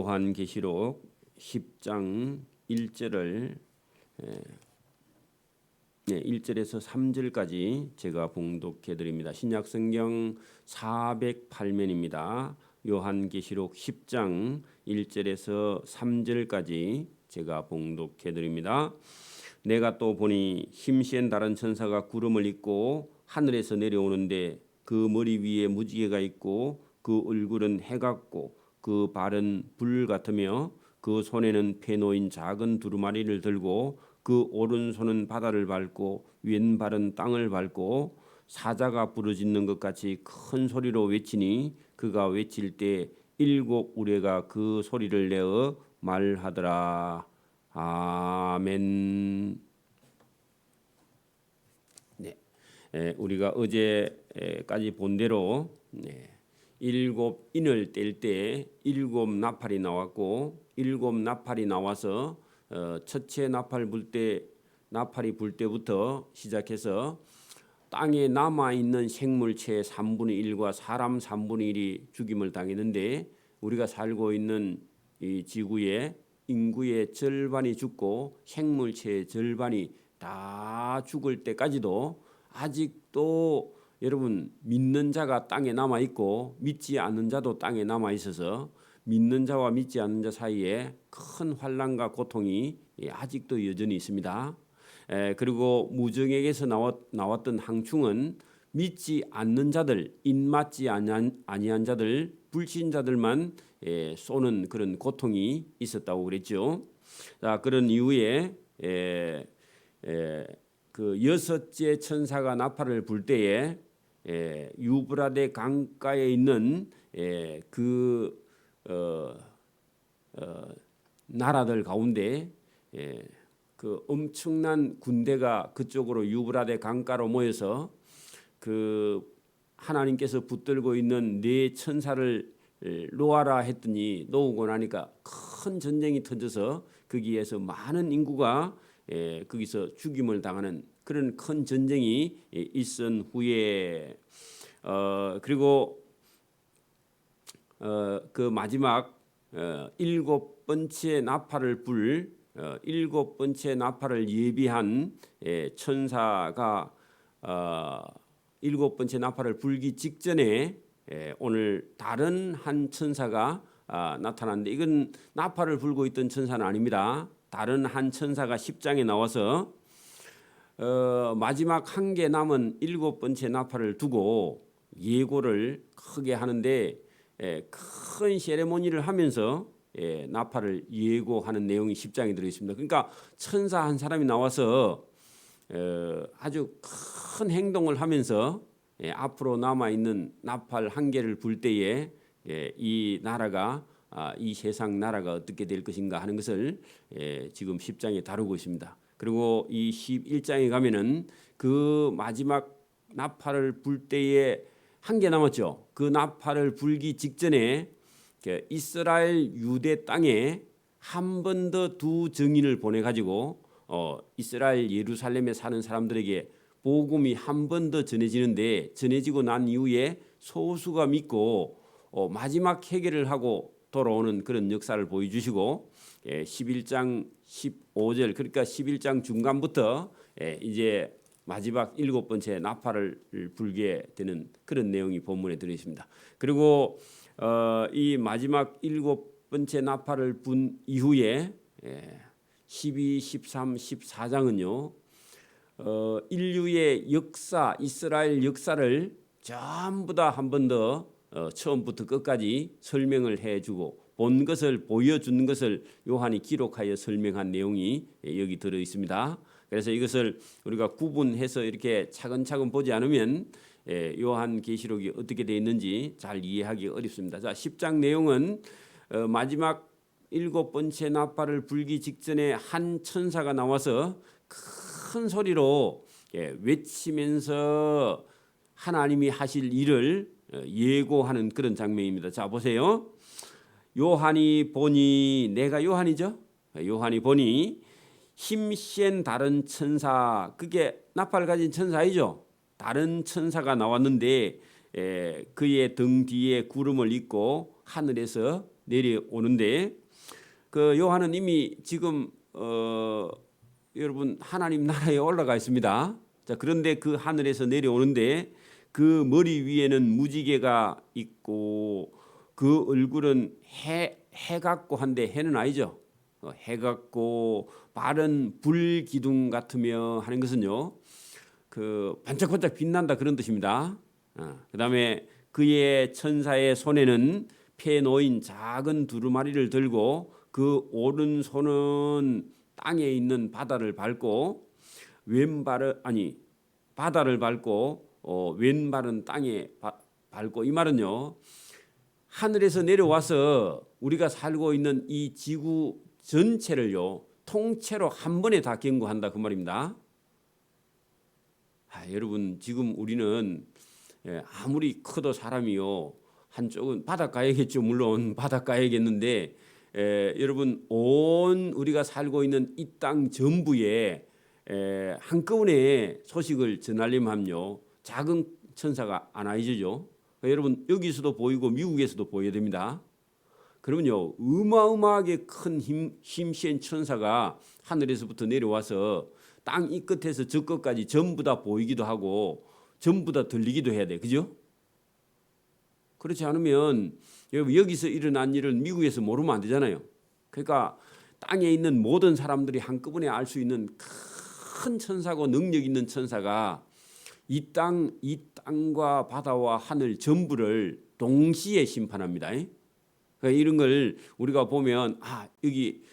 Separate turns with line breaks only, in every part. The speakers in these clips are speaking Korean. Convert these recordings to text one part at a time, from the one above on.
요한계시록 10장 1절을 1절에서 3절까지 제가 봉독해 드립니다. 신약성경 408면입니다. 요한계시록 10장 1절에서 3절까지 제가 봉독해 드립니다. 내가 또 보니 힘센 다른 천사가 구름을 입고 하늘에서 내려오는데 그 머리 위에 무지개가 있고 그 얼굴은 해 같고 그 발은 불 같으며 그 손에는 패 놓인 작은 두루마리를 들고 그 오른손은 바다를 밟고 왼발은 땅을 밟고 사자가 부르짖는 것 같이 큰 소리로 외치니 그가 외칠 때 7 우레가 그 소리를 내어 말하더라. 아멘. 네, 우리가 어제까지 본 대로 7 인을 뗄 때 7 나팔이 나왔고 7 나팔이 나와서 첫째 나팔이 불 때부터 시작해서 땅에 남아 있는 생물체의 3분의 1과 사람 3분의 1이 죽임을 당했는데 우리가 살고 있는 이 지구의 인구의 절반이 죽고 생물체의 절반이 다 죽을 때까지도 아직도 여러분 믿는 자가 땅에 남아 있고 믿지 않는 자도 땅에 남아 있어서 믿는 자와 믿지 않는 자 사이에 큰 환난과 고통이 아직도 여전히 있습니다. 그리고 무정에게서 나왔던 항충은 믿지 않는 자들, 인맞지 아니한 자들, 불신자들만 쏘는 그런 고통이 있었다고 그랬죠. 자, 그런 이후에 그 여섯째 천사가 나팔을 불 때에 유브라데 강가에 있는 그 나라들 가운데 그 엄청난 군대가 그쪽으로 유브라데 강가로 모여서 그 하나님께서 붙들고 있는 네 천사를 놓아라 했더니 놓고 나니까 큰 전쟁이 터져서 거기에서 많은 인구가 거기서 죽임을 당하는 그런 큰 전쟁이 있은 후에 그리고 그 마지막 7번째 나팔을 불 7번째 나팔을 예비한 천사가 7번째 나팔을 불기 직전에 오늘 다른 한 천사가 나타났는데 이건 나팔을 불고 있던 천사는 아닙니다. 다른 한 천사가 10장에 나와서 마지막 한 개 남은 7번째 나팔을 두고 예고를 크게 하는데 큰 세레모니를 하면서 나팔을 예고하는 내용이 10장에 들어있습니다. 그러니까 천사 한 사람이 나와서 아주 큰 행동을 하면서 앞으로 남아있는 나팔 한 개를 불 때에 이 나라가 이 세상 나라가 어떻게 될 것인가 하는 것을 지금 10장에 다루고 있습니다. 그리고 이 11장에 가면은 그 마지막 나팔을 불 때에 한 개 남았죠. 그 나팔을 불기 직전에 이스라엘 유대 땅에 한 번 더 두 증인을 보내 가지고 이스라엘 예루살렘에 사는 사람들에게 복음이 한 번 더 전해지는데 전해지고 난 이후에 소수가 믿고 마지막 해결을 하고 돌아오는 그런 역사를 보여주시고 11장 15절 그러니까 11장 중간부터 이제 마지막 7번째 나팔을 불게 되는 그런 내용이 본문에 들어 있습니다. 그리고 이 마지막 7번째 나팔을 분 이후에 12, 13, 14장은요. 인류의 역사, 이스라엘 역사를 전부 다 한 번 더 처음부터 끝까지 설명을 해주고 본 것을 보여주는 것을 요한이 기록하여 설명한 내용이 여기 들어 있습니다. 그래서 이것을 우리가 구분해서 이렇게 차근차근 보지 않으면 요한계시록이 어떻게 되어 있는지 잘 이해하기 어렵습니다. 자, 10장 내용은 마지막 7번째 나팔을 불기 직전에 한 천사가 나와서 큰 소리로 외치면서 하나님이 하실 일을 예고하는 그런 장면입니다. 자, 보세요. 요한이 보니 내가 요한이죠. 요한이 보니 힘센 다른 천사 그게 나팔을 가진 천사이죠. 다른 천사가 나왔는데 그의 등 뒤에 구름을 입고 하늘에서 내려오는데 그 요한은 이미 지금 여러분 하나님 나라에 올라가 있습니다. 자, 그런데 그 하늘에서 내려오는데 그 머리 위에는 무지개가 있고 그 얼굴은 해 같고 한데 해는 아니죠. 해 같고 마른 불 기둥 같으며 하는 것은요. 그 반짝반짝 빛난다 그런 뜻입니다. 그다음에 그의 천사의 손에는 패 놓인 작은 두루마리를 들고 그 오른손은 땅에 있는 바다를 밟고 바다를 밟고 왼발은 땅에 밟고 이 말은요. 하늘에서 내려와서 우리가 살고 있는 이 지구 전체를요. 통째로 한 번에 다 경고한다 그 말입니다. 여러분 지금 우리는 아무리 커도 사람이요. 한쪽은 바닷가야겠죠. 물론 바닷가야겠는데 여러분 온 우리가 살고 있는 이 땅 전부에 한꺼번에 소식을 전하려면요. 작은 천사가 안 와이죠. 여러분 여기서도 보이고 미국에서도 보여야 됩니다. 그러면요. 어마어마하게 큰 힘센 천사가 하늘에서부터 내려와서 땅 이 끝에서 저 끝까지 전부 다 보이기도 하고 전부 다 들리기도 해야 돼. 그죠? 그렇지 않으면 여기서 일어난 일을 미국에서 모르면 안 되잖아요. 그러니까 땅에 있는 모든 사람들이 한꺼번에 알 수 있는 큰 천사고 능력 있는 천사가 이 땅과 바다와 하늘 전부를 동시에 심판합니다. 그러니까 이런 걸 우리가 보면 여기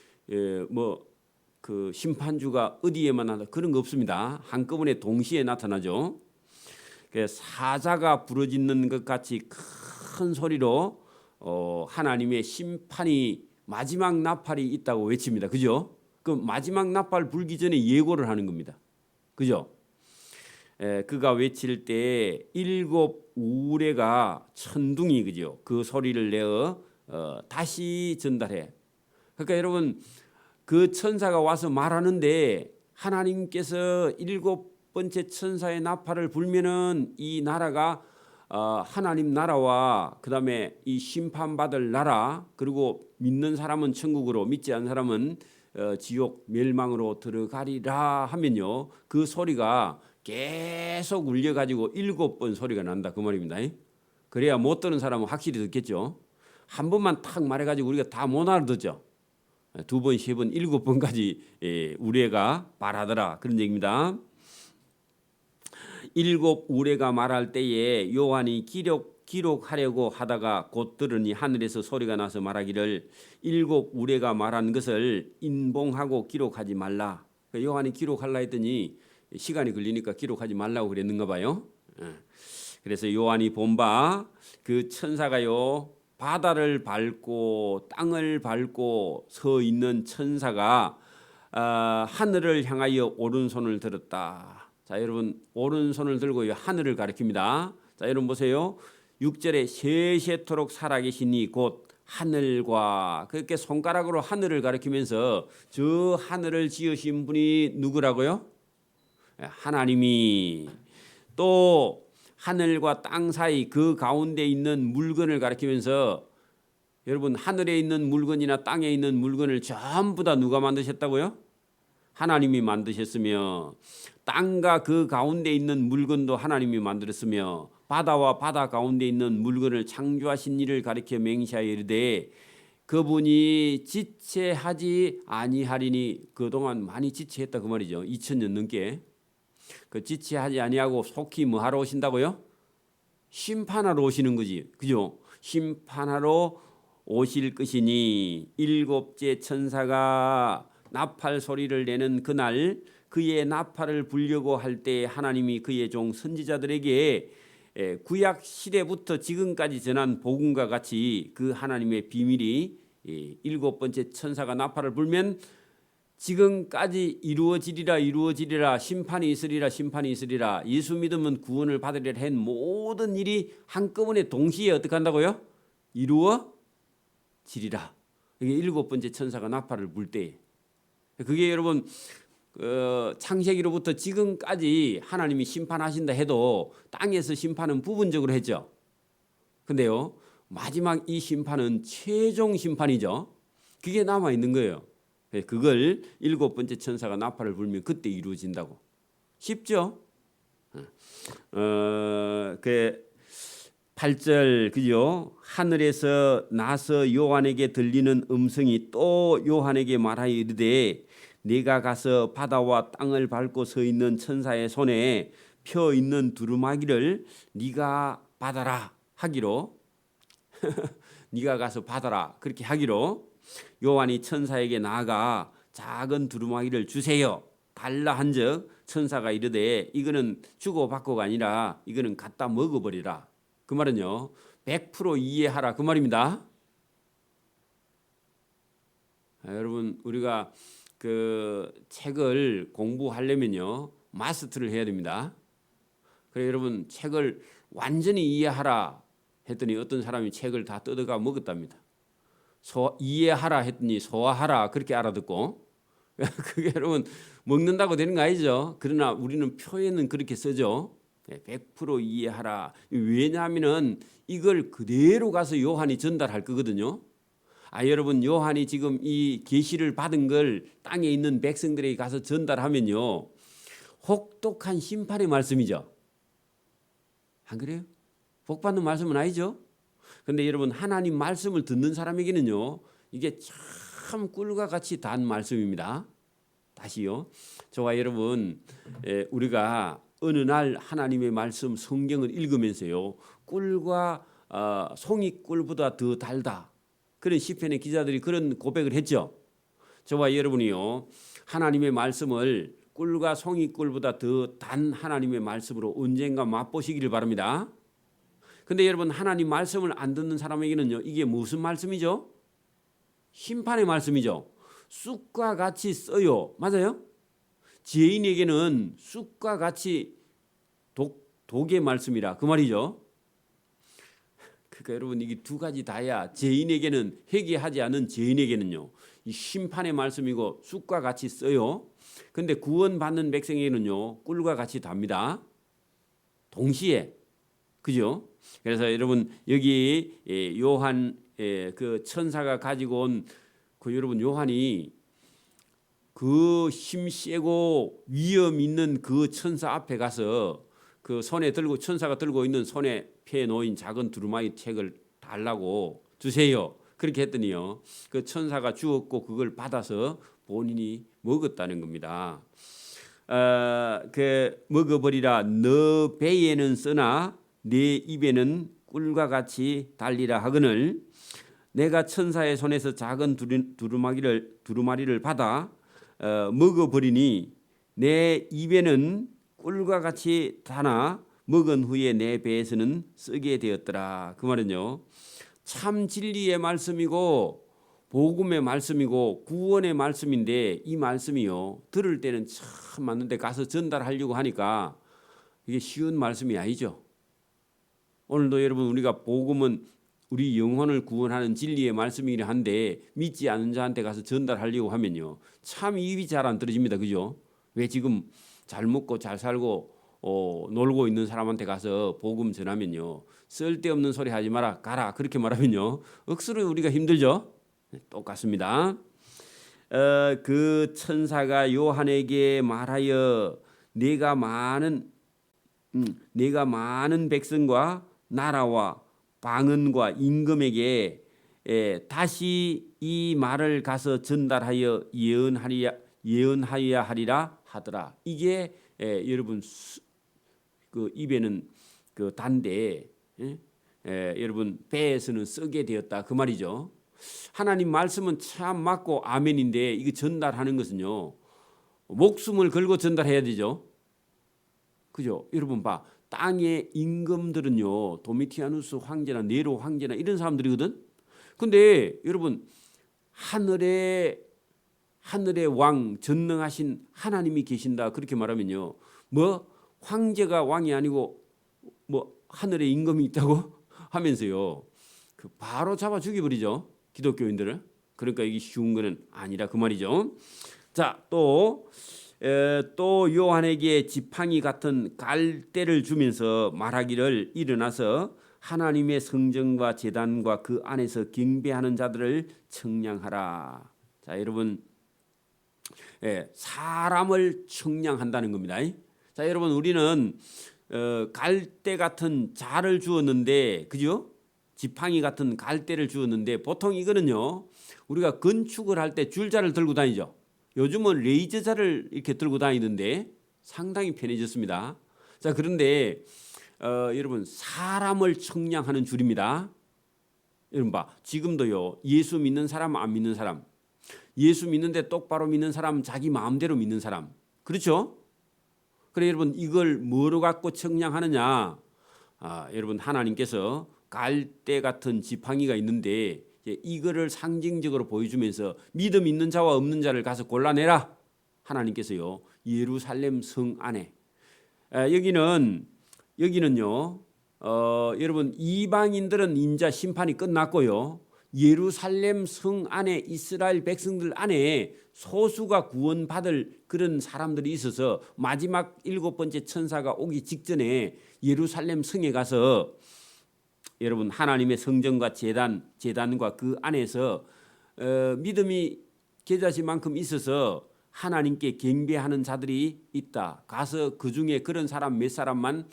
그 심판주가 어디에만 나타 그런 거 없습니다. 한꺼번에 동시에 나타나죠. 사자가 부르짖는 것 같이 큰 소리로 하나님의 심판이 마지막 나팔이 있다고 외칩니다. 그죠? 그 마지막 나팔 불기 전에 예고를 하는 겁니다. 그죠? 그가 외칠 때 7 우레가 천둥이 그죠? 그 소리를 내어 다시 전달해. 그러니까 여러분 그 천사가 와서 말하는데 하나님께서 7번째 천사의 나팔을 불면은 이 나라가 하나님 나라와 그다음에 이 심판받을 나라 그리고 믿는 사람은 천국으로 믿지 않는 사람은 지옥 멸망으로 들어가리라 하면요. 그 소리가 계속 울려가지고 7번 소리가 난다 그 말입니다. 그래야 못 듣는 사람은 확실히 듣겠죠. 한 번만 탁 말해가지고 우리가 다 못 알아듣죠. 2번, 3번, 7번까지 우레가 말하더라 그런 얘기입니다. 7 우레가 말할 때에 요한이 기록하려고 하다가 곧 들으니 하늘에서 소리가 나서 말하기를 7 우레가 말한 것을 인봉하고 기록하지 말라. 요한이 기록하려 했더니 시간이 걸리니까 기록하지 말라고 그랬는가 봐요. 그래서 요한이 본 바 그 천사가요. 바다를 밟고 땅을 밟고 서 있는 천사가 하늘을 향하여 오른손을 들었다. 자, 여러분 오른손을 들고 하늘을 가리킵니다. 자, 여러분 보세요. 6절에 세세토록 살아계시니 곧 하늘과 그렇게 손가락으로 하늘을 가리키면서 저 하늘을 지으신 분이 누구라고요? 하나님이. 또 하늘과 땅 사이 그 가운데 있는 물건을 가리키면서 여러분 하늘에 있는 물건이나 땅에 있는 물건을 전부 다 누가 만드셨다고요? 하나님이 만드셨으며 땅과 그 가운데 있는 물건도 하나님이 만들었으며 바다와 바다 가운데 있는 물건을 창조하신 이를 가리켜 맹세하여 이르되 그분이 지체하지 아니하리니 그동안 많이 지체했다 그 말이죠. 2000년 넘게. 그 지체하지 아니하고 속히 뭐 하러 오신다고요? 심판하러 오시는 거지. 그죠? 심판하러 오실 것이니 7째 천사가 나팔 소리를 내는 그날 그의 나팔을 불려고 할 때 하나님이 그의 종 선지자들에게 구약 시대부터 지금까지 전한 복음과 같이 그 하나님의 비밀이 7번째 천사가 나팔을 불면 지금까지 이루어지리라 심판이 있으리라 예수 믿으면 구원을 받으리라 한 모든 일이 한꺼번에 동시에 어떻게 한다고요? 이루어지리라. 이게 7번째 천사가 나팔을 불 때 그게 여러분 창세기로부터 지금까지 하나님이 심판하신다 해도 땅에서 심판은 부분적으로 했죠. 근데요 마지막 이 심판은 최종 심판이죠. 그게 남아 있는 거예요. 그걸 일곱 번째 천사가 나팔을 불면 그때 이루어진다고. 쉽죠? 그 8절 그죠? 하늘에서 나서 요한에게 들리는 음성이 또 요한에게 말하여 이르되 네가 가서 바다와 땅을 밟고 서 있는 천사의 손에 펴 있는 두루마기를 네가 받아라 하기로 네가 가서 받아라 그렇게 하기로 요한이 천사에게 나아가 작은 두루마기를 주세요 달라 한즉 천사가 이르되 이거는 주고받고가 아니라 이거는 갖다 먹어버리라. 그 말은요 100% 이해하라 그 말입니다. 여러분 우리가 그 책을 공부하려면요 마스터를 해야 됩니다. 그래 여러분 책을 완전히 이해하라 했더니 어떤 사람이 책을 다 뜯어가 먹었답니다. 이해하라 했더니 소화하라 그렇게 알아듣고 그게 여러분 먹는다고 되는 거 아니죠. 그러나 우리는 표현은 그렇게 쓰죠. 100% 이해하라. 왜냐하면은 이걸 그대로 가서 요한이 전달할 거거든요. 여러분 요한이 지금 이 계시를 받은 걸 땅에 있는 백성들에게 가서 전달하면요 혹독한 심판의 말씀이죠. 안 그래요? 복 받는 말씀은 아니죠. 근데 여러분 하나님 말씀을 듣는 사람에게는요 이게 참 꿀과 같이 단 말씀입니다. 다시요. 저와 여러분 우리가 어느 날 하나님의 말씀 성경을 읽으면서요 꿀과 송이꿀보다 더 달다. 그런 시편의 기자들이 그런 고백을 했죠. 저와 여러분이요 하나님의 말씀을 꿀과 송이꿀보다 더 단 하나님의 말씀으로 언젠가 맛보시기를 바랍니다. 근데 여러분 하나님 말씀을 안 듣는 사람에게는요 이게 무슨 말씀이죠? 심판의 말씀이죠. 쑥과 같이 써요. 맞아요? 죄인에게는 쑥과 같이 독의 말씀이라 그 말이죠. 그러니까 여러분 이게 두 가지 다야. 죄인에게는 회개하지 않은 죄인에게는요 이 심판의 말씀이고 쑥과 같이 써요. 근데 구원받는 백성에게는요 꿀과 같이 답니다. 동시에 그죠? 그래서 여러분 여기 요한 그 천사가 가지고 온 그 여러분 요한이 그 힘세고 위험 있는 그 천사 앞에 가서 그 손에 들고 천사가 들고 있는 손에 펴 놓인 작은 두루마기 책을 달라고 주세요. 그렇게 했더니요 그 천사가 주었고 그걸 받아서 본인이 먹었다는 겁니다. 그 먹어버리라 너 배에는 쓰나 네 입에는 꿀과 같이 달리라 하거늘 내가 천사의 손에서 작은 두루마리를 받아 먹어버리니 내 입에는 꿀과 같이 다나 먹은 후에 내 배에서는 쓰게 되었더라. 그 말은요 참 진리의 말씀이고 복음의 말씀이고 구원의 말씀인데 이 말씀이요 들을 때는 참 맞는데 가서 전달하려고 하니까 이게 쉬운 말씀이 아니죠. 오늘도 여러분 우리가 복음은 우리 영혼을 구원하는 진리의 말씀이긴 한데 믿지 않는 자한테 가서 전달하려고 하면요 참 입이 잘 안 떨어집니다. 그죠? 왜 지금 잘 먹고 잘 살고 놀고 있는 사람한테 가서 복음 전하면요 쓸데없는 소리 하지 마라 가라 그렇게 말하면요 억수로 우리가 힘들죠. 똑같습니다. 그 천사가 요한에게 말하여 네가 많은 백성과 나라와 방언과 임금에게 다시 이 말을 가서 전달하여 예언하여야 하리라 하더라. 이게 여러분 그 입에는 그 단데 여러분 배에서는 쓰게 되었다 그 말이죠. 하나님 말씀은 참 맞고 아멘인데 이거 전달하는 것은요 목숨을 걸고 전달해야 되죠. 그죠? 여러분 봐. 땅의 임금들은요 도미티아누스 황제나 네로 황제나 이런 사람들이거든. 근데 여러분 하늘의 왕 전능하신 하나님이 계신다 그렇게 말하면요 뭐 황제가 왕이 아니고 뭐 하늘에 임금이 있다고 하면서요 그 바로 잡아 죽여버리죠 기독교인들을. 그러니까 이게 쉬운 거는 아니라 그 말이죠. 자, 또 요한에게 지팡이 같은 갈대를 주면서 말하기를 일어나서 하나님의 성전과 제단과 그 안에서 경배하는 자들을 청량하라. 자, 여러분, 사람을 청량한다는 겁니다. 자, 여러분, 우리는 갈대 같은 자를 주었는데, 그죠? 지팡이 같은 갈대를 주었는데, 보통 이거는요, 우리가 건축을 할 때 줄자를 들고 다니죠. 요즘은 레이저자를 이렇게 들고 다니는데 상당히 편해졌습니다. 자, 그런데 여러분, 사람을 청량하는 줄입니다. 여러분 봐, 지금도요, 예수 믿는 사람, 안 믿는 사람, 예수 믿는데 똑바로 믿는 사람, 자기 마음대로 믿는 사람, 그렇죠? 그래, 여러분, 이걸 뭐로 갖고 청량하느냐? 여러분, 하나님께서 갈대 같은 지팡이가 있는데 이거를 상징적으로 보여주면서 믿음 있는 자와 없는 자를 가서 골라내라. 하나님께서요, 예루살렘 성 안에, 여기는요, 여러분, 이방인들은 인자 심판이 끝났고요, 예루살렘 성 안에, 이스라엘 백성들 안에 소수가 구원받을 그런 사람들이 있어서 마지막 7번째 천사가 오기 직전에 예루살렘 성에 가서 여러분, 하나님의 성전과 제단과 그 안에서 믿음이 겨자씨만큼 있어서 하나님께 경배하는 자들이 있다. 가서 그 중에 그런 사람 몇 사람만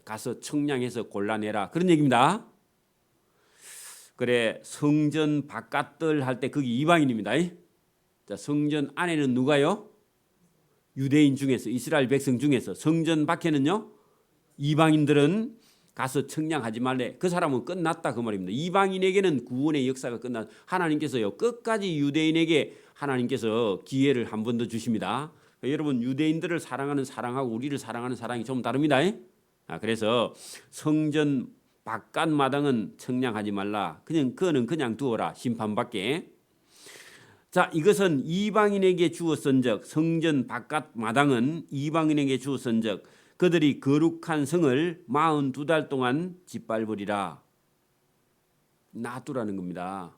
가서 청량해서 골라내라. 그런 얘기입니다. 그래, 성전 바깥들 할 때 거기 이방인입니다. 자, 성전 안에는 누가요? 유대인 중에서, 이스라엘 백성 중에서. 성전 밖에는요, 이방인들은 가서 청량하지 말래. 그 사람은 끝났다, 그 말입니다. 이방인에게는 구원의 역사가 끝났. 하나님께서요, 끝까지 유대인에게 하나님께서 기회를 한 번 더 주십니다. 여러분, 유대인들을 사랑하는 사랑하고 우리를 사랑하는 사랑이 좀 다릅니다. 그래서 성전 바깥 마당은 청량하지 말라. 그거는 그냥 두어라. 심판받게. 자, 이것은 이방인에게 주었은즉, 성전 바깥 마당은 이방인에게 주었은즉 그들이 거룩한 성을 42달 동안 짓밟으리라. 놔두라는 겁니다.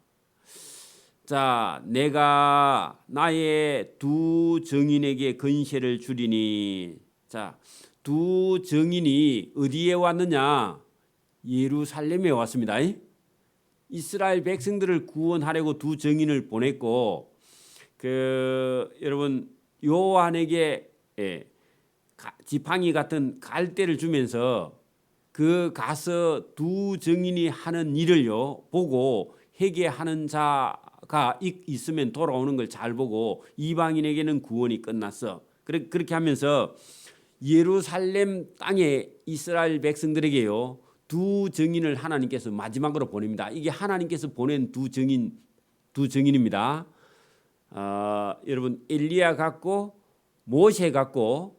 자, 내가 나의 두 증인에게 건세를 주리니. 자, 두 증인이 어디에 왔느냐? 예루살렘에 왔습니다. 이스라엘 백성들을 구원하려고 두 증인을 보냈고, 여러분, 요한에게 지팡이 같은 갈대를 주면서 그 가서 두 증인이 하는 일을요 보고 회개하는 자가 있으면 돌아오는 걸 잘 보고 이방인에게는 구원이 끝났어. 그렇게 하면서 예루살렘 땅에 이스라엘 백성들에게요 두 증인을 하나님께서 마지막으로 보냅니다. 이게 하나님께서 보낸 두 증인입니다. 여러분, 엘리야 같고 모세 같고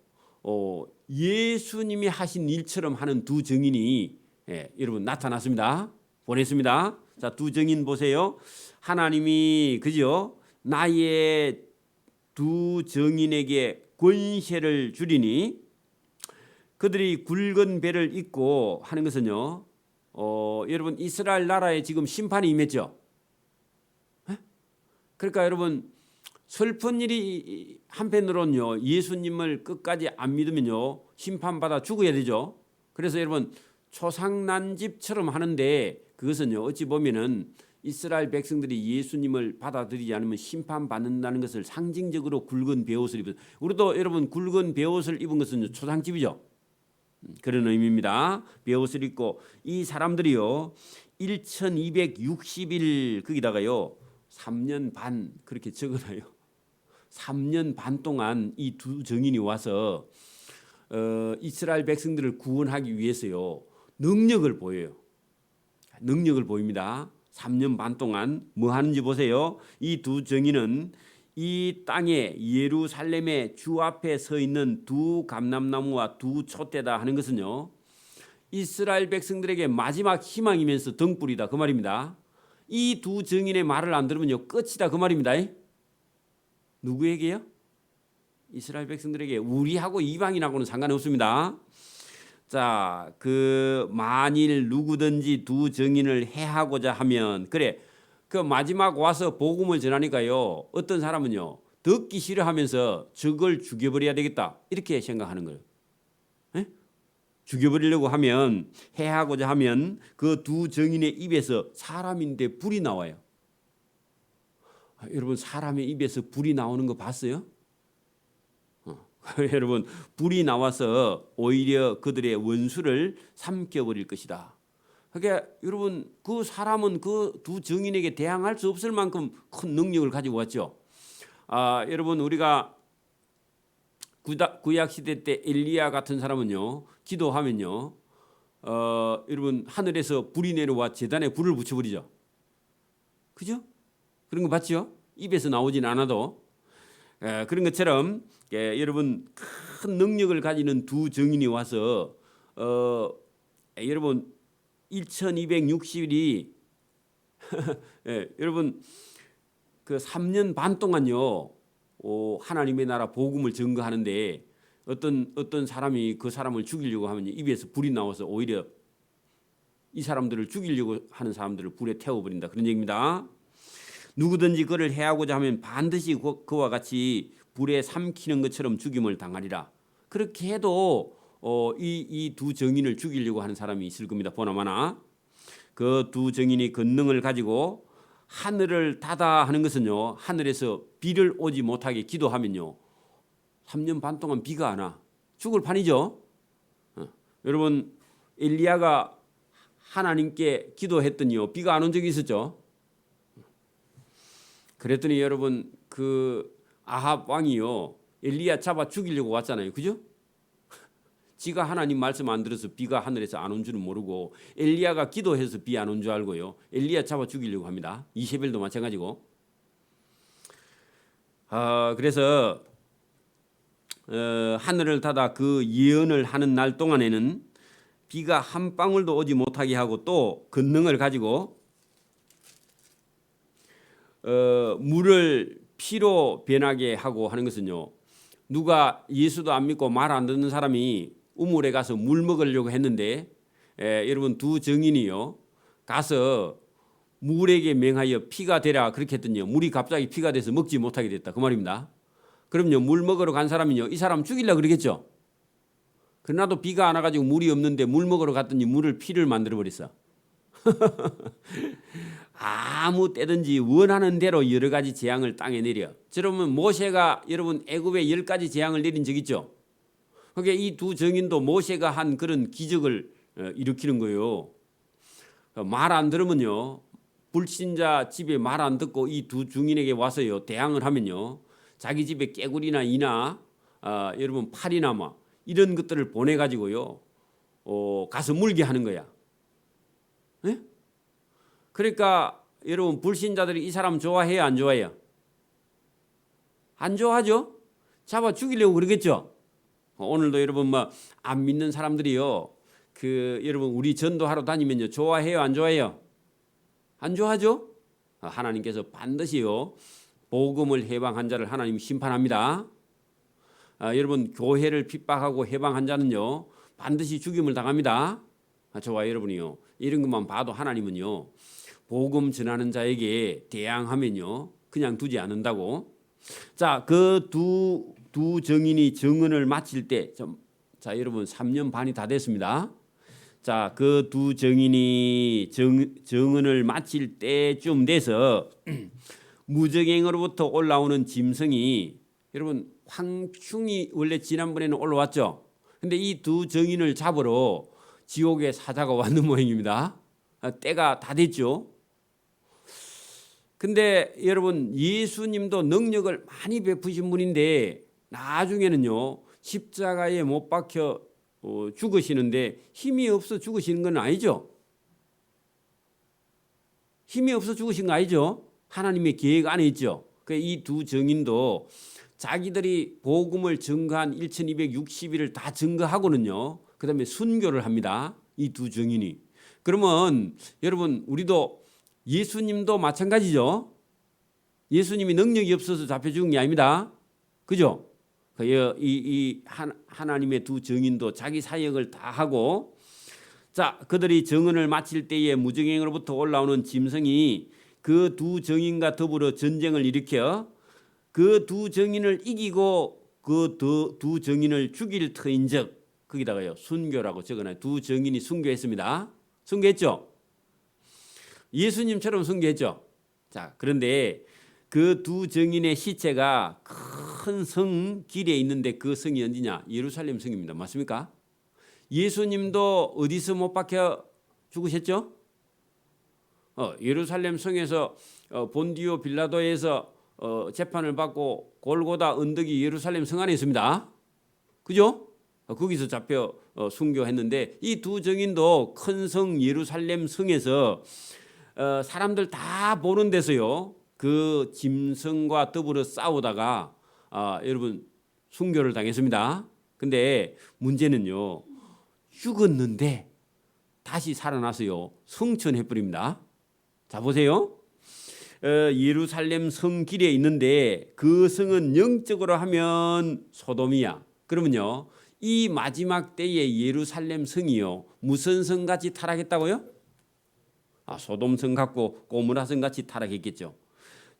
예수님이 하신 일처럼 하는 두 증인이 여러분 나타났습니다. 보냈습니다. 자, 두 증인 보세요. 하나님이 그죠? 나의 두 증인에게 권세를 주리니. 그들이 굵은 배를 입고 하는 것은요, 여러분, 이스라엘 나라에 지금 심판이 임했죠. 그러니까 여러분, 슬픈 일이 한편으로는요, 예수님을 끝까지 안 믿으면요 심판받아 죽어야 되죠. 그래서 여러분, 초상난집처럼 하는데 그것은요 어찌 보면은 이스라엘 백성들이 예수님을 받아들이지 않으면 심판받는다는 것을 상징적으로 굵은 베옷을 입은, 우리도 여러분 굵은 베옷을 입은 것은 초상집이죠. 그런 의미입니다. 베옷을 입고 이 사람들이요 1260일 거기다가요 3년 반 그렇게 적어놔요. 3년 반 동안 이 두 증인이 와서 이스라엘 백성들을 구원하기 위해서요 능력을 보여요. 능력을 보입니다. 3년 반 동안 뭐 하는지 보세요. 이 두 증인은 이 땅에 예루살렘의 주 앞에 서 있는 두 감람나무와 두 촛대다 하는 것은요 이스라엘 백성들에게 마지막 희망이면서 등불이다 그 말입니다. 이 두 증인의 말을 안 들으면요 끝이다 그 말입니다. 누구에게요? 이스라엘 백성들에게. 우리하고 이방인하고는 상관없습니다. 자, 만일 누구든지 두 증인을 해하고자 하면, 그래, 그 마지막 와서 복음을 전하니까요 어떤 사람은요 듣기 싫어하면서 저걸 죽여버려야 되겠다 이렇게 생각하는 거예요. 죽여버리려고 하면, 해하고자 하면 그 두 증인의 입에서 사람인데 불이 나와요. 여러분, 사람의 입에서 불이 나오는 거 봤어요? 여러분, 불이 나와서 오히려 그들의 원수를 삼켜버릴 것이다. 그러니까 여러분, 그 사람은 그 두 증인에게 대항할 수 없을 만큼 큰 능력을 가지고 왔죠. 여러분, 우리가 구약 시대 때 엘리야 같은 사람은요, 기도하면요, 여러분, 하늘에서 불이 내려와 제단에 불을 붙여버리죠. 그죠? 그런 거 봤죠? 입에서 나오진 않아도. 그런 것처럼 여러분, 큰 능력을 가지는 두 증인이 와서 여러분 1260일이 여러분 그 3년 반 동안요, 하나님의 나라 복음을 증거하는데 어떤 사람이 그 사람을 죽이려고 하면 입에서 불이 나와서 오히려 이 사람들을 죽이려고 하는 사람들을 불에 태워버린다, 그런 얘기입니다. 누구든지 그를 해하고자 하면 반드시 그와 같이 불에 삼키는 것처럼 죽임을 당하리라. 그렇게 해도 이 두 증인을 죽이려고 하는 사람이 있을 겁니다. 보나마나 그 두 증인이 권능을 가지고 하늘을 닫아 하는 것은요, 하늘에서 비를 오지 못하게 기도하면요 3년 반 동안 비가 안 와. 죽을 판이죠. 여러분, 엘리야가 하나님께 기도했더니요 비가 안 온 적이 있었죠. 그랬더니 여러분, 그 아합 왕이요 엘리야 잡아 죽이려고 왔잖아요. 그죠? 지가 하나님 말씀 안 들어서 비가 하늘에서 안 온 줄은 모르고 엘리야가 기도해서 비 안 온 줄 알고요 엘리야 잡아 죽이려고 합니다. 이세벨도 마찬가지고. 그래서 하늘을 닫아 그 예언을 하는 날 동안에는 비가 한 방울도 오지 못하게 하고, 또 권능을 가지고 물을 피로 변하게 하고 하는 것은요, 누가 예수도 안 믿고 말 안 듣는 사람이 우물에 가서 물 먹으려고 했는데 여러분, 두 증인이요 가서 물에게 명하여 피가 되라 그렇게 했더니요 물이 갑자기 피가 돼서 먹지 못하게 됐다, 그 말입니다. 그럼요, 물 먹으러 간 사람이요 이 사람 죽이려고 그러겠죠. 그러나도 비가 안 와가지고 물이 없는데 물 먹으러 갔더니 물을 피를 만들어 버렸어. 아무 때든지 원하는 대로 여러 가지 재앙을 땅에 내려. 그러면 모세가 여러분 애굽에 10가지 재앙을 내린 적 있죠. 그러니까 이 두 증인도 모세가 한 그런 기적을 일으키는 거예요. 말 안 들으면요, 불신자 집에 말 안 듣고 이 두 증인에게 와서요 대항을 하면요 자기 집에 깨구리나 이나 여러분 팔이나 뭐 이런 것들을 보내 가지고요 가서 물게 하는 거야. 네? 그러니까 여러분, 불신자들이 이 사람 좋아해요, 안 좋아해요? 안 좋아하죠? 잡아 죽이려고 그러겠죠. 오늘도 여러분 뭐 안 믿는 사람들이요, 여러분 우리 전도하러 다니면요 좋아해요, 안 좋아해요? 안 좋아하죠? 하나님께서 반드시요 복음을 해방한 자를 하나님 심판합니다. 여러분, 교회를 핍박하고 해방한 자는요 반드시 죽임을 당합니다. 저와 여러분이요 이런 것만 봐도 하나님은요 복음 전하는 자에게 대항하면요 그냥 두지 않는다고. 자, 그 두 증인이 증언을 마칠 때, 자 여러분 3년 반이 다 됐습니다. 자, 그 두 증인이 증언을 마칠 때쯤 돼서 무적행으로부터 올라오는 짐승이, 여러분 황충이 원래 지난번에는 올라왔죠. 근데 이 두 증인을 잡으러 지옥의 사자가 왔는 모양입니다. 때가 다 됐죠. 근데 여러분, 예수님도 능력을 많이 베푸신 분인데 나중에는요 십자가에 못 박혀 죽으시는데 힘이 없어 죽으시는 건 아니죠. 힘이 없어 죽으신 거 아니죠. 하나님의 계획 안에 있죠. 이 두 증인도 자기들이 복음을 증거한 1260일을 다 증거하고는요 그 다음에 순교를 합니다, 이 두 증인이. 그러면 여러분, 우리도 예수님도 마찬가지죠. 예수님이 능력이 없어서 잡혀 죽은 게 아닙니다. 그죠? 하나님의 두 증인도 자기 사역을 다 하고, 자, 그들이 증언을 마칠 때에 무적행으로부터 올라오는 짐승이 그 두 증인과 더불어 전쟁을 일으켜 그 두 증인을 이기고 그 두 증인을 죽일 터인즉, 거기다가요 순교라고 적어놔요. 두 증인이 순교했습니다. 순교했죠? 예수님처럼 순교했죠? 자, 그런데 그 두 증인의 시체가 큰 성 길에 있는데 그 성이 어디냐? 예루살렘 성입니다. 맞습니까? 예수님도 어디서 못 박혀 죽으셨죠? 예루살렘 성에서 본디오 빌라도에서 재판을 받고 골고다 언덕이 예루살렘 성 안에 있습니다. 그죠? 거기서 잡혀 순교했는데 이 두 증인도 큰 성 예루살렘 성에서 사람들 다 보는 데서요 그 짐승과 더불어 싸우다가 여러분 순교를 당했습니다. 근데 문제는요 죽었는데 다시 살아나서요 성천해 버립니다. 자 보세요. 예루살렘 성 길에 있는데 그 성은 영적으로 하면 소돔이야. 그러면요 이 마지막 때에 예루살렘 성이요 무슨 성같이 타락했다고요? 소돔 성 같고 고모라 성 같이 타락했겠죠.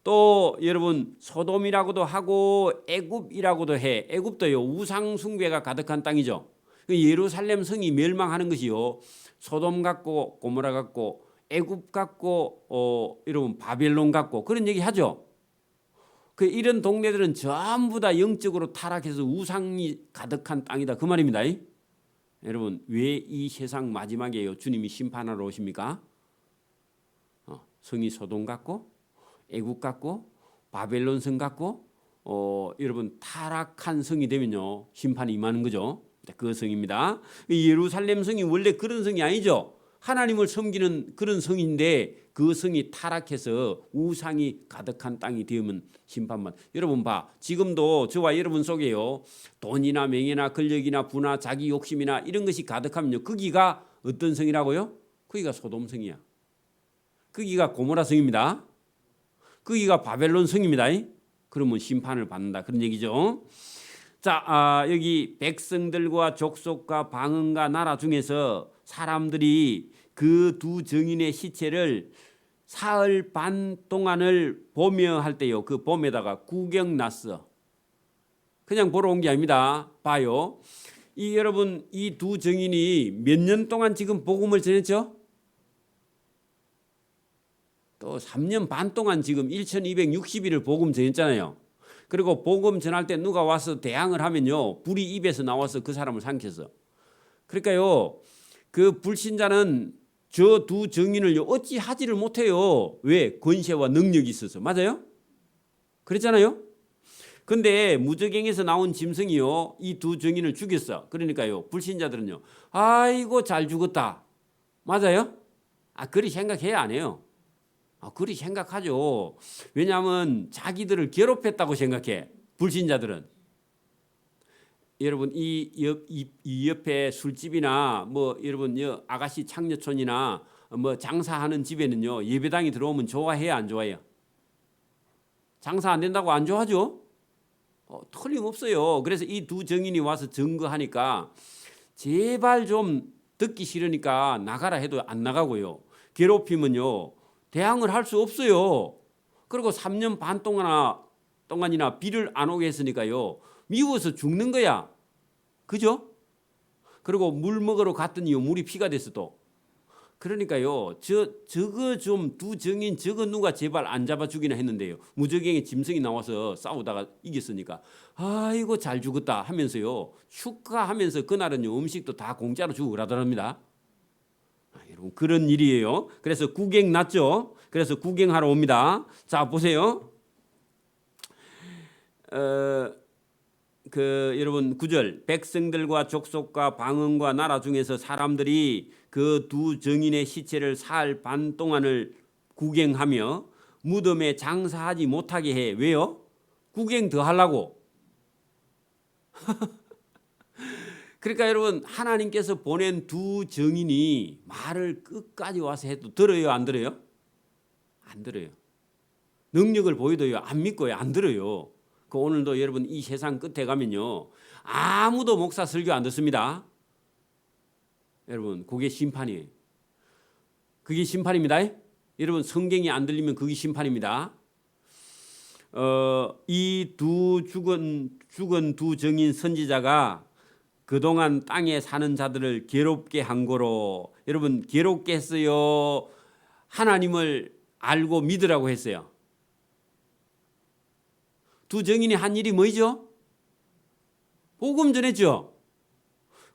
또 여러분 소돔이라고도 하고 애굽이라고도 해. 애굽도요 우상 숭배가 가득한 땅이죠. 예루살렘 성이 멸망하는 것이요 소돔 같고 고모라 같고 애굽 같고 여러분 바벨론 같고 그런 얘기 하죠. 이런 동네들은 전부 다 영적으로 타락해서 우상이 가득한 땅이다 그 말입니다. 여러분 왜 이 세상 마지막에요 주님이 심판하러 오십니까? 성이 소돔 같고 애국 같고 바벨론 성 같고 여러분 타락한 성이 되면요 심판이 임하는 거죠. 그 성입니다. 예루살렘 성이 원래 그런 성이 아니죠. 하나님을 섬기는 그런 성인데 그 성이 타락해서 우상이 가득한 땅이 되면 심판만. 여러분 지금도 저와 여러분 속에요 돈이나 명예나 권력이나 부나 자기 욕심이나 이런 것이 가득하면요 거기가 어떤 성이라고요? 거기가 소돔 성이야. 거기가 고모라 성입니다. 거기가 바벨론 성입니다. 그러면 심판을 받는다 그런 얘기죠. 자, 여기 백성들과 족속과 방언과 나라 중에서 사람들이 그 두 증인의 시체를 사흘 반 동안을 보며 할 때요. 그 봄에다가 구경 났어. 그냥 보러 온 게 아닙니다. 봐요. 여러분 이 두 증인이 몇 년 동안 지금 복음을 전했죠? 또 3년 반 동안 지금 1260일을 복음 전했잖아요. 그리고 복음 전할 때 누가 와서 대항을 하면요 불이 입에서 나와서 그 사람을 삼켰어. 그러니까요 그 불신자는 저 두 증인을요 어찌 하지를 못해요. 왜? 권세와 능력이 있어서. 맞아요? 그랬잖아요. 근데 무저갱에서 나온 짐승이요 이 두 증인을 죽였어. 그러니까요 불신자들은요 아이고 잘 죽었다. 맞아요? 그리 생각해야 안 해요. 그리 생각하죠. 왜냐하면 자기들을 괴롭혔다고 생각해. 불신자들은. 여러분 이 옆에 술집이나 여러분 아가씨 창녀촌이나 장사하는 집에는요 예배당이 들어오면 좋아해요 안 좋아해요? 장사 안 된다고 안 좋아하죠? 틀림없어요. 그래서 이 두 증인이 와서 증거하니까 제발 좀 듣기 싫으니까 나가라 해도 안 나가고요. 괴롭히면요 대항을 할 수 없어요. 그리고 3년 반 동안이나 비를 안 오게 했으니까요 미워서 죽는 거야. 그죠? 그리고 물 먹으러 갔더니 물이 피가 됐어 또. 그러니까요 저거 좀 두 증인 저거 누가 제발 안 잡아 주기나 했는데요 무저갱에 짐승이 나와서 싸우다가 이겼으니까 아이고 잘 죽었다 하면서요 축하하면서 그날은요 음식도 다 공짜로 주고 그러더랍니다. 여러분 그런 일이에요. 그래서 구경 났죠. 그래서 구경하러 옵니다. 자 보세요. 여러분 9절 백성들과 족속과 방언과 나라 중에서 사람들이 그 두 증인의 시체를 사흘 반 동안을 구경하며 무덤에 장사하지 못하게 해. 왜요? 구경 더 하려고. 그러니까 여러분 하나님께서 보낸 두 증인이 말을 끝까지 와서 해도 들어요 안 들어요? 안 들어요. 능력을 보여도요 안 믿고요 안 들어요. 오늘도 여러분 이 세상 끝에 가면요 아무도 목사 설교 안 듣습니다. 여러분 그게 심판이에요. 그게 심판입니다. 여러분 성경이 안 들리면 그게 심판입니다. 이 죽은 두 증인 선지자가 그동안 땅에 사는 자들을 괴롭게 한 거로. 여러분, 괴롭게 했어요? 하나님을 알고 믿으라고 했어요? 두 증인이 한 일이 뭐죠? 복음 전했죠.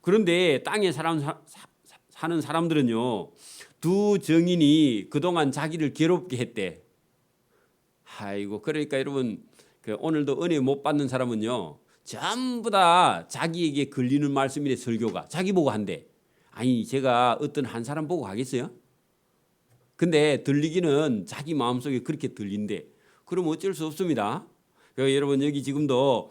그런데 땅에 사는 사람들은요, 두 증인이 그동안 자기를 괴롭게 했대. 아이고, 그러니까 여러분, 오늘도 은혜 못 받는 사람은요, 전부 다 자기에게 걸리는 말씀이래. 설교가 자기 보고 한대. 아니, 제가 어떤 한 사람 보고 하겠어요? 근데 들리기는 자기 마음속에 그렇게 들린대. 그럼 어쩔 수 없습니다. 여러분, 여기 지금도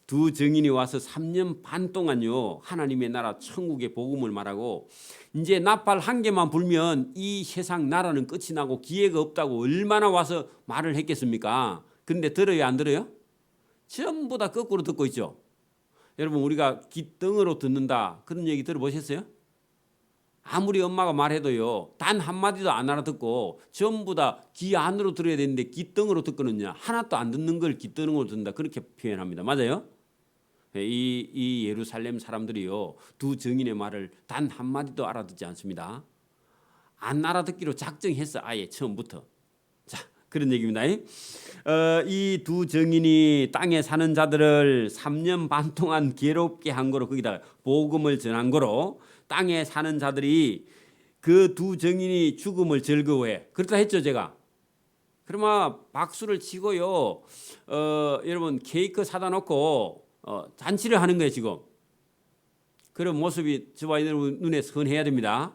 두 증인이 와서 3년 반 동안요, 하나님의 나라 천국의 복음을 말하고, 이제 나팔 한 개만 불면 이 세상 나라는 끝이 나고 기회가 없다고 얼마나 와서 말을 했겠습니까? 근데 들어요, 안 들어요? 전부 다 거꾸로 듣고 있죠. 여러분, 우리가 귓등으로 듣는다, 그런 얘기 들어보셨어요? 아무리 엄마가 말해도요, 단 한마디도 안 알아듣고 전부 다 귀 안으로 들어야 되는데 귓등으로 듣거든요. 하나도 안 듣는 걸 귓등으로 듣는다, 그렇게 표현합니다. 맞아요? 이 예루살렘 사람들이요, 두 증인의 말을 단 한마디도 알아듣지 않습니다. 안 알아듣기로 작정했어, 아예 처음부터. 자, 그런 얘기입니다. 이 두 증인이 땅에 사는 자들을 3년 반 동안 괴롭게 한 거로, 거기다 복음을 전한 거로, 땅에 사는 자들이 그 두 증인이 죽음을 즐거워해. 그렇다 했죠, 제가. 그러면 박수를 치고요, 여러분, 케이크 사다 놓고 잔치를 하는 거예요, 지금. 그런 모습이 저와 여러분 눈에 선해야 됩니다.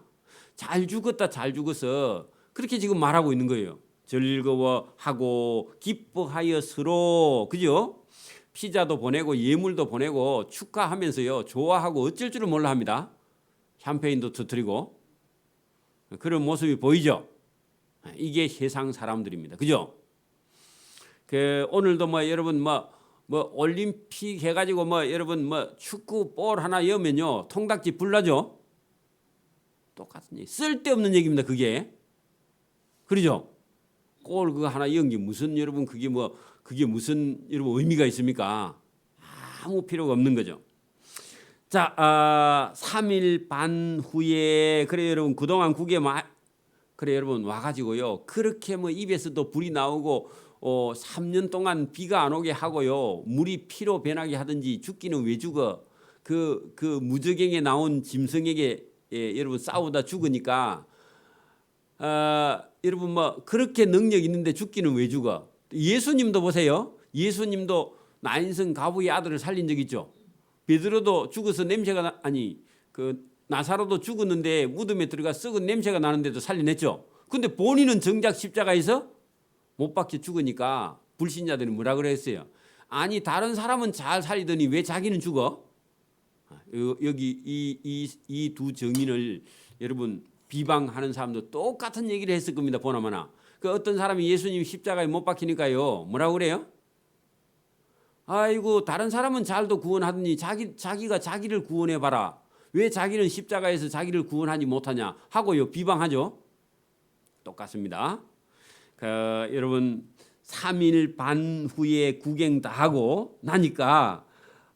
잘 죽었다, 잘 죽었어, 그렇게 지금 말하고 있는 거예요. 즐거워하고 기뻐하여 서로, 그죠? 피자도 보내고 예물도 보내고 축하하면서요, 좋아하고 어쩔 줄을 몰라 합니다. 샴페인도 터뜨리고. 그런 모습이 보이죠? 이게 세상 사람들입니다. 그죠? 오늘도 여러분 올림픽 해가지고 여러분 축구 볼 하나 여면요, 통닭집 불나죠? 똑같은 얘기. 쓸데없는 얘기입니다, 그게. 그러죠? 골 그거 하나 연 게 무슨, 여러분, 그게 무슨 여러분 의미가 있습니까? 아무 필요가 없는 거죠. 자, 3일 반 후에, 그래 여러분, 그동안 그래 여러분 와가지고요, 그렇게 입에서도 불이 나오고 3년 동안 비가 안 오게 하고요, 물이 피로 변하게 하든지 죽기는 왜 죽어? 그 무저갱에 나온 짐승에게 여러분 싸우다 죽으니까, 여러분 그렇게 능력 있는데 죽기는 왜 죽어? 예수님도 보세요. 예수님도 나인성 가부의 아들을 살린 적 있죠. 베드로도 죽어서 냄새가 나사로도 죽었는데 무덤에 들어가 썩은 냄새가 나는데도 살려냈죠. 근데 본인은 정작 십자가에서 못 박혀 죽으니까 불신자들이 뭐라 그랬어요? 아니, 다른 사람은 잘 살리더니 왜 자기는 죽어? 여기 이 두 증인을 여러분 비방하는 사람도 똑같은 얘기를 했을 겁니다. 보나마나. 어떤 사람이 예수님 십자가에 못 박히니까요, 뭐라고 그래요? 아이고, 다른 사람은 잘도 구원하더니 자기가 자기를 구원해봐라, 왜 자기는 십자가에서 자기를 구원하지 못하냐 하고요, 비방하죠. 똑같습니다. 여러분 3일 반 후에 구경 다 하고 나니까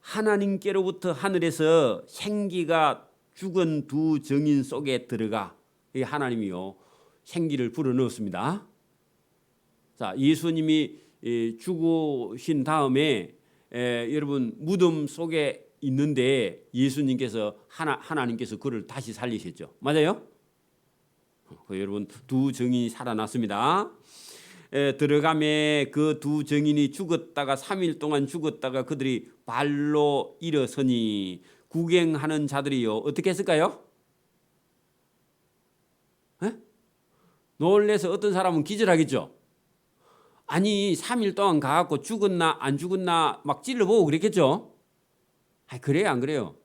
하나님께로부터 하늘에서 생기가 죽은 두 증인 속에 들어가, 하나님이요, 생기를 불어넣었습니다. 자, 예수님이 죽으신 다음에 여러분 무덤 속에 있는데 예수님께서 하나님께서 그를 다시 살리셨죠. 맞아요? 여러분 두 증인이 살아났습니다. 들어가매 그 두 증인이 죽었다가 3일 동안 죽었다가 그들이 발로 일어서니 구경하는 자들이요, 어떻게 했을까요? 놀래서 어떤 사람은 기절하겠죠. 아니, 3일 동안 가갖고 죽었나 안 죽었나 막 찔러보고 그랬겠죠. 그래요, 안 그래요?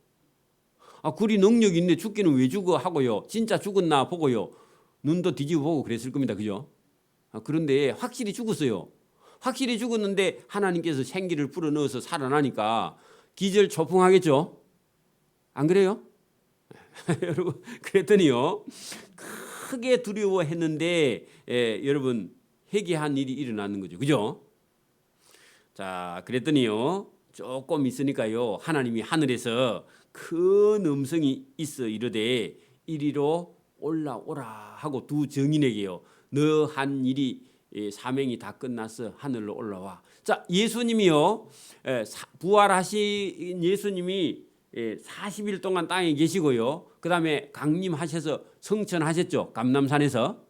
그리 능력이 있네, 죽기는 왜 죽어 하고요, 진짜 죽었나 보고요, 눈도 뒤집어 보고 그랬을 겁니다. 그죠? 그런데 확실히 죽었어요. 확실히 죽었는데 하나님께서 생기를 불어넣어서 살아나니까 기절초풍하겠죠. 안 그래요? 여러분, 그랬더니요, 크게 두려워했는데 여러분 회개한 일이 일어나는 거죠. 그죠? 자, 그랬더니요, 조금 있으니까요. 하나님이 하늘에서 큰 음성이 있어 이르되 이리로 올라오라 하고 두 증인에게요. 너 한 일이 사명이 다 끝났어. 하늘로 올라와. 자, 예수님이요. 부활하신 예수님이 40일 동안 땅에 계시고요. 그 다음에 강림하셔서 성천하셨죠. 감람산에서.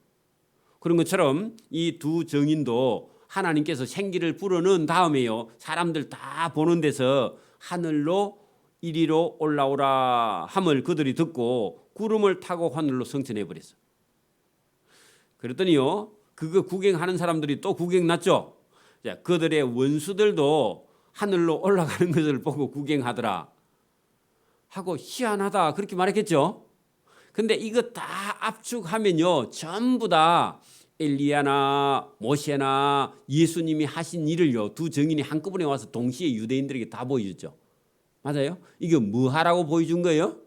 그런 것처럼 이 두 증인도 하나님께서 생기를 불어넣은 다음에요. 사람들 다 보는 데서 하늘로 이리로 올라오라 함을 그들이 듣고 구름을 타고 하늘로 성천해 버렸어. 그랬더니요. 그거 구경하는 사람들이 또 구경 났죠. 자, 그들의 원수들도 하늘로 올라가는 것을 보고 구경하더라 하고 희한하다 그렇게 말했겠죠. 근데 이거 다 압축하면요. 전부 다 엘리야나 모세나 예수님이 하신 일을요. 두 증인이 한꺼번에 와서 동시에 유대인들에게 다 보여줬죠. 맞아요? 이게 뭐 하라고 보여준 거예요?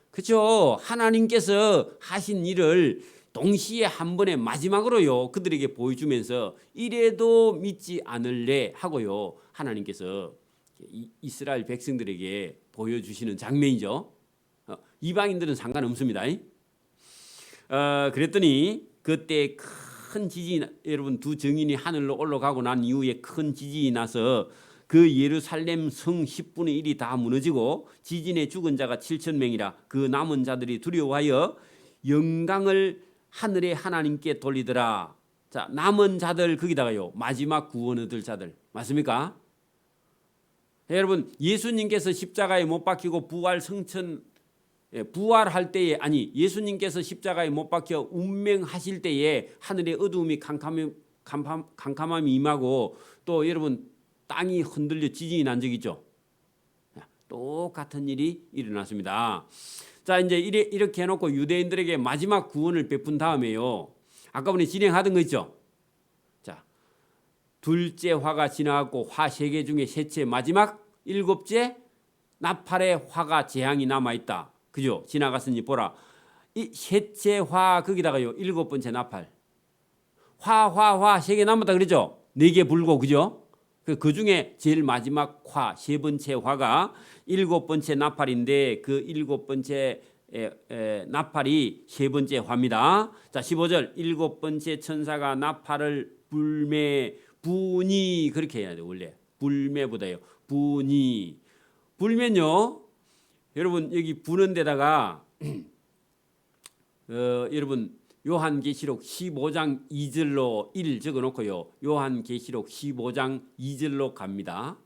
그렇죠. 하나님께서 하신 일을 동시에 한 번에 마지막으로요. 그들에게 보여주면서 이래도 믿지 않을래 하고요. 하나님께서 이스라엘 백성들에게 보여주시는 장면이죠. 이방인들은 상관없습니다. 그랬더니 그때 큰 지진이 여러분 두 증인이 하늘로 올라가고 난 이후에 큰 지진이 나서 그 예루살렘 성 10분의 1이 다 무너지고 지진에 죽은 자가 7천 명이라 그 남은 자들이 두려워하여 영광을 하늘의 하나님께 돌리더라. 자, 남은 자들 거기다가요. 마지막 구원 얻을 자들. 맞습니까? 여러분 예수님께서 십자가에 못 박히고 부활할 때에 예수님께서 십자가에 못 박혀 운명하실 때에 하늘의 어두움이 캄캄함이 임하고 또 여러분 땅이 흔들려 지진이 난 적 있죠. 똑같은 일이 일어났습니다. 자, 이제 이렇게 해놓고 유대인들에게 마지막 구원을 베푼 다음에요. 아까 전에 진행하던 거 있죠. 자, 둘째 화가 지나갔고 화 3개 중에 셋째 마지막 7째 나팔의 화가 재앙이 남아있다. 그죠? 지나갔으니 보라. 이 셋째 화 거기다가요. 7번째 나팔. 화 3개 남았다 그랬죠? 4개 불고 그죠? 그 중에 제일 마지막 화, 3번째 화가 7번째 나팔인데 그 7번째 나팔이 3번째 화입니다. 자, 15절 7번째 천사가 나팔을 불매 분이 그렇게 해야 돼요. 원래 불매보다요. 분이 불면요. 여러분 여기 부는 데다가 여러분 요한계시록 15장 2절로 1 적어놓고요. 요한계시록 15장 2절로 갑니다.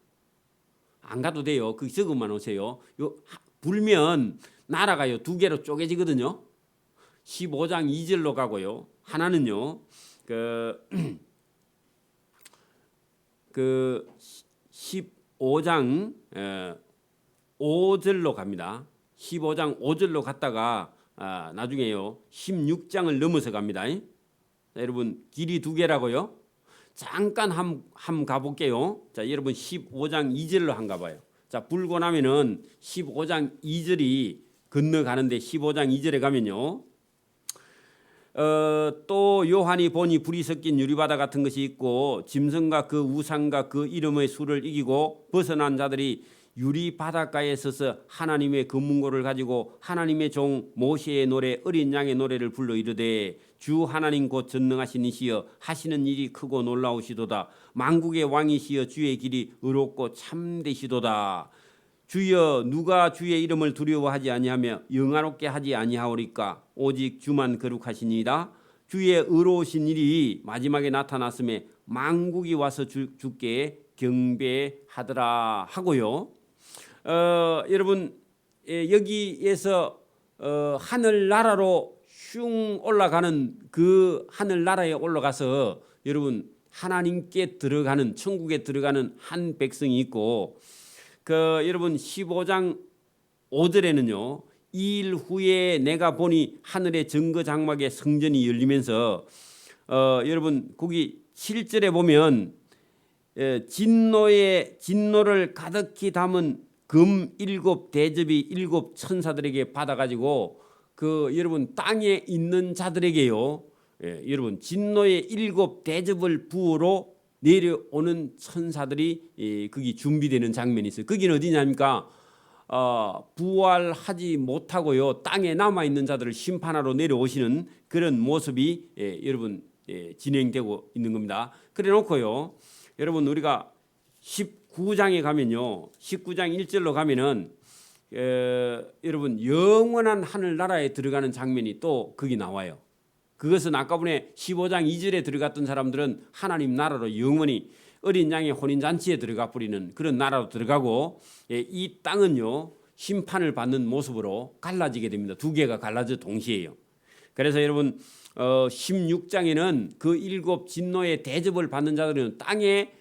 안 가도 돼요. 그 적어만 오세요. 불면 나라가요 2개로 쪼개지거든요. 15장 2절로 가고요. 하나는요. 그 15장 5절로 갑니다. 15장 5절로 갔다가 나중에요 16장을 넘어서 갑니다. 자, 여러분 길이 2개라고요. 잠깐 함 가볼게요. 자, 여러분 15장 2절로 한 가봐요. 자, 불고 나면은 15장 2절이 건너가는데 15장 2절에 가면요. 또 요한이 보니 불이 섞인 유리바다 같은 것이 있고 짐승과 그 우상과 그 이름의 수를 이기고 벗어난 자들이 유리 바닷가에 서서 하나님의 금문고를 가지고 하나님의 종 모세의 노래 어린 양의 노래를 불러 이르되 주 하나님 곧 전능하신 이시여 하시는 일이 크고 놀라우시도다. 만국의 왕이시여 주의 길이 의롭고 참되시도다. 주여 누가 주의 이름을 두려워하지 아니하며 영화롭게 하지 아니하오리까. 오직 주만 거룩하시니이다. 주의 의로우신 일이 마지막에 나타났음에 만국이 와서 주께 경배하더라 하고요. 여러분 여기에서 하늘나라로 슝 올라가는 그 하늘나라에 올라가서 여러분 하나님께 들어가는 천국에 들어가는 한 백성이 있고 여러분 15장 5절에는요. 2일 후에 내가 보니 하늘의 정거장막의 성전이 열리면서 여러분 거기 7절에 보면 진노를 가득히 담은 금 7 대접이 7 천사들에게 받아가지고 여러분 땅에 있는 자들에게요. 여러분 진노의 7 대접을 부어로 내려오는 천사들이 거기 준비되는 장면이 있어요. 거기는 어디냐니까 부활하지 못하고요 땅에 남아 있는 자들을 심판하러 내려오시는 그런 모습이 여러분 진행되고 있는 겁니다. 그래놓고요 여러분 우리가 19장에 가면요 19장 1절로 가면은 여러분 영원한 하늘나라에 들어가는 장면이 또 거기 나와요. 그것은 아까 전에 15장 2절에 들어갔던 사람들은 하나님 나라로 영원히 어린 양의 혼인잔치에 들어가 버리는 그런 나라로 들어가고 이 땅은요 심판을 받는 모습으로 갈라지게 됩니다. 두 개가 갈라져 동시에요. 그래서 여러분 16장에는 그 일곱 진노의 대접을 받는 자들은 땅에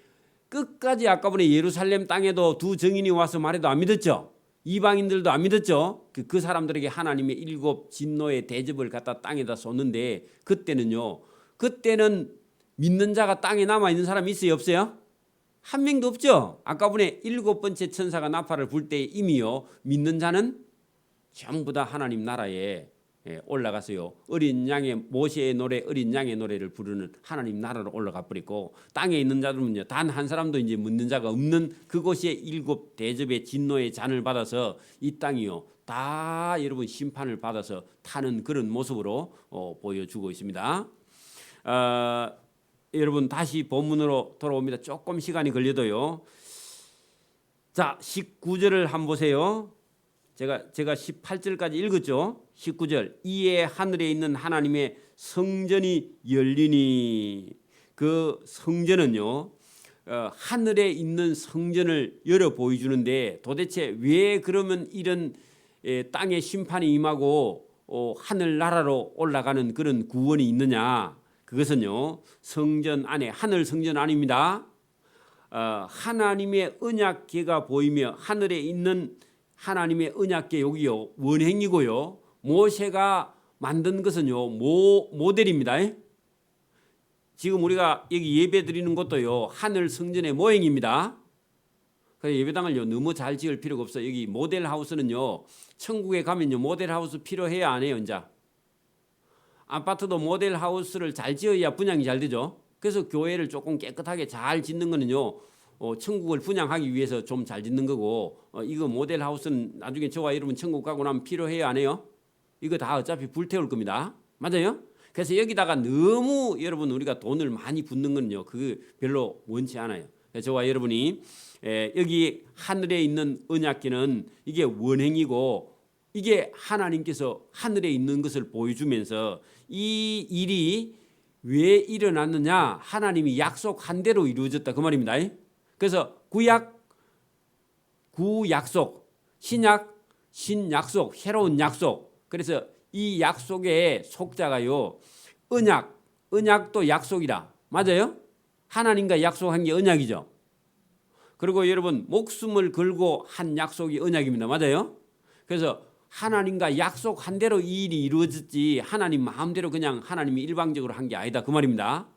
끝까지 아까 전에 예루살렘 땅에도 두 증인이 와서 말해도 안 믿었죠. 이방인들도 안 믿었죠. 그 사람들에게 하나님의 일곱 진노의 대접을 갖다 땅에다 쏟는데 그때는 믿는 자가 땅에 남아 있는 사람이 있어요, 없어요? 한 명도 없죠. 아까 전에 일곱 번째 천사가 나팔을 불 때 이미요 믿는 자는 전부 다 하나님 나라에 올라가서요 어린 양의 모세의 노래 어린 양의 노래를 부르는 하나님 나라로 올라가 버리고 땅에 있는 자들은요 단 한 사람도 이제 묻는 자가 없는 그곳에 일곱 대접의 진노의 잔을 받아서 이 땅이요 다 여러분 심판을 받아서 타는 그런 모습으로 보여주고 있습니다. 여러분 다시 본문으로 돌아옵니다. 조금 시간이 걸려도요. 자 19절을 한번 보세요. 제가 18절까지 읽었죠. 19절 이에 하늘에 있는 하나님의 성전이 열리니 그 성전은요 하늘에 있는 성전을 열어 보여주는데 도대체 왜 그러면 이런 땅의 심판이 임하고 하늘나라로 올라가는 그런 구원이 있느냐. 그것은요 성전 안에 하늘 성전 아닙니다. 하나님의 언약궤가 보이며 하늘에 있는 하나님의 언약궤 여기요 원행이고요 모세가 만든 것은요 모델입니다. 지금 우리가 여기 예배 드리는 것도요 하늘 성전의 모형입니다. 그래서 예배당을요 너무 잘 지을 필요가 없어요. 여기 모델 하우스는요 천국에 가면요 모델 하우스 필요해야 안 해요. 이제 아파트도 모델 하우스를 잘 지어야 분양이 잘 되죠. 그래서 교회를 조금 깨끗하게 잘 짓는 거는요 천국을 분양하기 위해서 좀 잘 짓는 거고 이거 모델 하우스는 나중에 저와 여러분 천국 가고 나면 필요해요 안 해요? 이거 다 어차피 불태울 겁니다. 맞아요? 그래서 여기다가 너무 여러분 우리가 돈을 많이 붓는 건요 그 별로 원치 않아요. 그래서 저와 여러분이 여기 하늘에 있는 언약궤는 이게 원행이고 이게 하나님께서 하늘에 있는 것을 보여주면서 이 일이 왜 일어났느냐 하나님이 약속한 대로 이루어졌다 그 말입니다. 그래서 구약속, 신약, 신약속, 새로운 약속. 그래서 이 약속의 속자가요 언약도 약속이라 맞아요? 하나님과 약속한 게 언약이죠. 그리고 여러분 목숨을 걸고 한 약속이 언약입니다. 맞아요? 그래서 하나님과 약속한 대로 이 일이 이루어졌지 하나님 마음대로 그냥 하나님이 일방적으로 한 게 아니다 그 말입니다.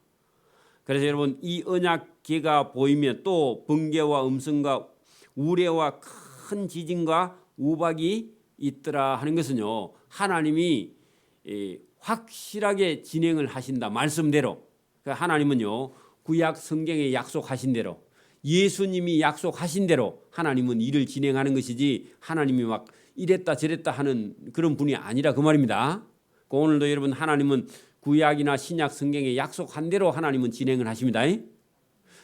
그래서 여러분 이 언약궤가 보이면 또 번개와 음성과 우레와 큰 지진과 우박이 있더라 하는 것은요 하나님이 확실하게 진행을 하신다 말씀대로. 하나님은요 구약 성경에 약속하신 대로 예수님이 약속하신 대로 하나님은 일을 진행하는 것이지 하나님이 막 이랬다 저랬다 하는 그런 분이 아니라 그 말입니다. 오늘도 여러분 하나님은 구약이나 신약 성경에 약속한 대로 하나님은 진행을 하십니다.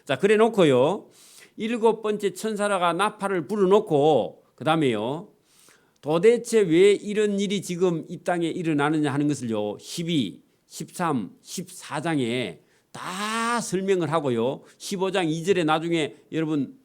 자 그래 놓고요 일곱 번째 천사가 나팔을 불어놓고 그 다음에요 도대체 왜 이런 일이 지금 이 땅에 일어나느냐 하는 것을요 12, 13, 14장에 다 설명을 하고요 15장 2절에 나중에 여러분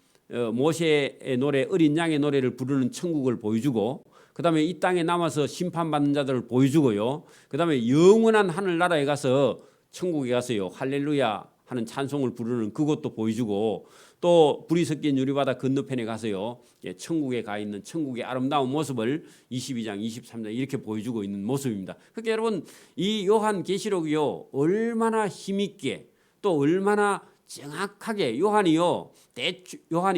모세의 노래 어린 양의 노래를 부르는 천국을 보여주고 그 다음에 이 땅에 남아서 심판받는 자들을 보여주고요 그 다음에 영원한 하늘나라에 가서 천국에 가서요 할렐루야 하는 찬송을 부르는 그것도 보여주고 또 불이 섞인 유리바다 건너편에 가서요 천국에 가 있는 천국의 아름다운 모습을 22장 23장 이렇게 보여주고 있는 모습입니다. 그러니까 여러분 이 요한계시록이요 얼마나 힘있게 또 얼마나 정확하게 요한이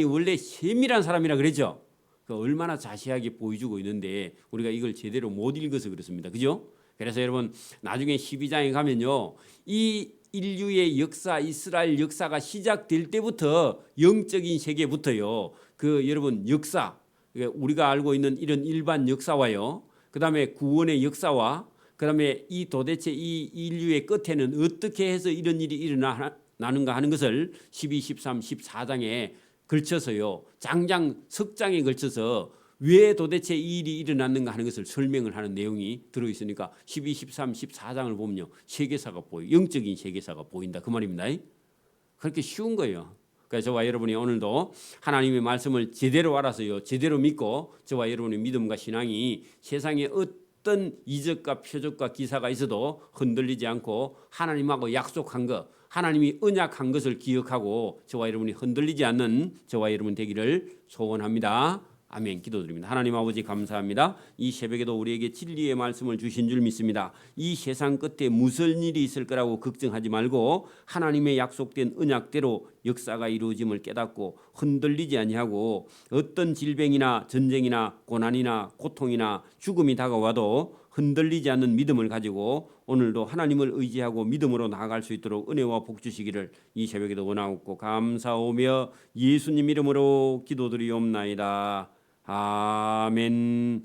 원래 세밀한 사람이라 그랬죠. 얼마나 자세하게 보여주고 있는데 우리가 이걸 제대로 못 읽어서 그렇습니다. 그죠? 그래서 여러분 나중에 12장에 가면요 이 인류의 역사, 이스라엘 역사가 시작될 때부터 영적인 세계부터요. 그 여러분 역사, 우리가 알고 있는 이런 일반 역사와요. 그다음에 구원의 역사와 그다음에 이 도대체 이 인류의 끝에는 어떻게 해서 이런 일이 일어나는가 하는 것을 12, 13, 14장에 걸쳐서요. 장장 석장에 걸쳐서 왜 도대체 이 일이 일어났는가 하는 것을 설명을 하는 내용이 들어있으니까 12, 13, 14장을 보면요. 세계사가 보여. 영적인 세계사가 보인다. 그 말입니다. 그렇게 쉬운 거예요. 그래서 저와 여러분이 오늘도 하나님의 말씀을 제대로 알아서요. 제대로 믿고 저와 여러분의 믿음과 신앙이 세상에 어떤 이적과 표적과 기사가 있어도 흔들리지 않고 하나님하고 약속한 것, 하나님이 언약한 것을 기억하고 저와 여러분이 흔들리지 않는 저와 여러분 되기를 소원합니다. 아멘. 기도드립니다. 하나님 아버지 감사합니다. 이 새벽에도 우리에게 진리의 말씀을 주신 줄 믿습니다. 이 세상 끝에 무슨 일이 있을 거라고 걱정하지 말고 하나님의 약속된 언약대로 역사가 이루어짐을 깨닫고 흔들리지 아니하고 어떤 질병이나 전쟁이나 고난이나 고통이나 죽음이 다가와도 흔들리지 않는 믿음을 가지고 오늘도 하나님을 의지하고 믿음으로 나아갈 수 있도록 은혜와 복 주시기를 이 새벽에도 원하옵고 감사오며 예수님 이름으로 기도드리옵나이다. 아멘.